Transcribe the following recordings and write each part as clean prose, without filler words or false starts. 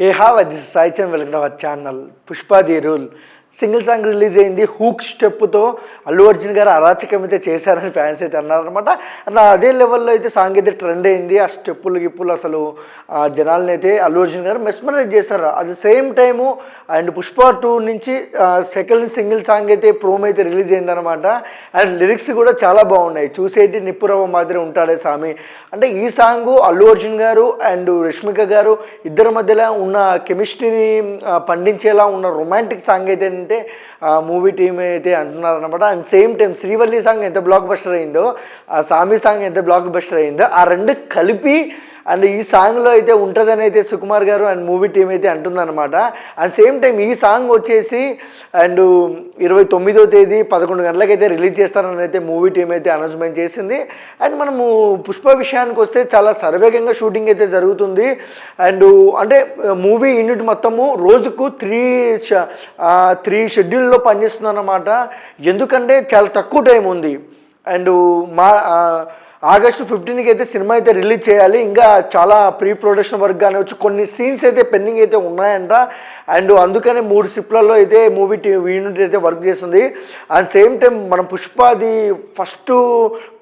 Hey, hi, this is Sai Chan. Welcome to our channel. Pushpa the Rule. Single song release అయింది. Hook స్టెప్తో Allu Arjun గారు అరాచకం అయితే చేశారని fans అయితే అన్నారనమాట. అన్న అదే లెవెల్లో అయితే సాంగ్ అయితే ట్రెండ్ అయింది. ఆ గిప్పులు అసలు జనాలని అయితే అల్లు అర్జున్ గారు మెస్మరైజ్ చేశారు. అది సేమ్ టైము అండ్ పుష్ప 2 నుంచి సెకండ్ సింగిల్ సాంగ్ అయితే ప్రోమ్ అయితే రిలీజ్ అయిందనమాట. అండ్ లిరిక్స్ కూడా చాలా బాగున్నాయి. చూసేటి నిప్పురవ్వ మాదిరి ఉంటాడే సామి అంటే ఈ సాంగు అల్లు అర్జున్ గారు అండ్ రష్మిక గారు ఇద్దరి మధ్యలో ఉన్న కెమిస్ట్రీని పండించేలా ఉన్న రొమాంటిక్ సాంగ్ అయితే అంటే మూవీ టీమ్ అయితే అంటున్నారనమాట. And same time Srivalli song ఎంత బ్లాక్ బస్టర్ అయిందో, ఆ సామి సాంగ్ ఎంత బ్లాక్ బస్టర్ అయిందో, ఆ రెండు కలిపి అండ్ ఈ సాంగ్లో అయితే ఉంటుందని అయితే సుకుమార్ గారు అండ్ మూవీ టీం అయితే అంటుందన్నమాట. అండ్ సేమ్ టైం ఈ సాంగ్ వచ్చేసి అండ్ 29వ తేదీ 11 గంటలకైతే రిలీజ్ చేస్తారని అయితే మూవీ టీం అయితే అనౌన్స్మెంట్ చేసింది. అండ్ మనము పుష్ప విషయానికి వస్తే చాలా సర్వేగంగా షూటింగ్ అయితే జరుగుతుంది. అండ్ అంటే మూవీ యూనిట్ మొత్తము రోజుకు 3 షెడ్యూల్లో పనిచేస్తుంది అన్నమాట. ఎందుకంటే చాలా తక్కువ టైం ఉంది. అండ్ ఆగస్టు 15కి అయితే సినిమా అయితే రిలీజ్ చేయాలి. ఇంకా చాలా ప్రీ ప్రొడక్షన్ వర్క్ కానివచ్చు, కొన్ని సీన్స్ అయితే పెండింగ్ అయితే ఉన్నాయంట. అండ్ అందుకనే 3 షిఫ్ట్లలో అయితే మూవీ యూనిట్ అయితే వర్క్ చేస్తుంది. అండ్ సేమ్ టైం మనం పుష్పది ఫస్ట్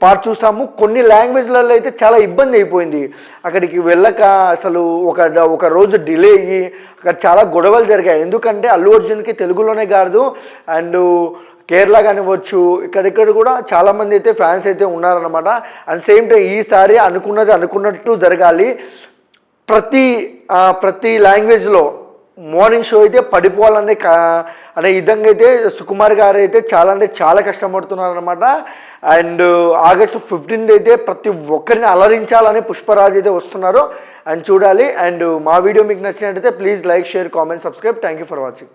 పార్ట్ చూసాము. కొన్ని లాంగ్వేజ్లలో అయితే చాలా ఇబ్బంది అయిపోయింది. అక్కడికి వెళ్ళక అసలు ఒక రోజు డిలే అయ్యి అక్కడ చాలా గొడవలు జరిగాయి. ఎందుకంటే అల్లు అర్జున్కి తెలుగులోనే కాదు అండ్ కేరళ కానివ్వచ్చు, ఇక్కడిక్కడ కూడా చాలామంది అయితే ఫ్యాన్స్ అయితే ఉన్నారనమాట. అండ్ సేమ్ టైం ఈసారి అనుకున్నట్టు జరగాలి. ప్రతి లాంగ్వేజ్లో మార్నింగ్ షో అయితే అనే విధంగా అయితే సుకుమార్ గారు అయితే చాలా కష్టపడుతున్నారనమాట. అండ్ ఆగస్టు 15 అయితే ప్రతి ఒక్కరిని అలరించాలని పుష్పరాజ్ అయితే వస్తున్నారు. అండ్ చూడాలి. అండ్ మా వీడియో మీకు నచ్చినట్టయితే please like, share, comment, subscribe. Thank you for watching.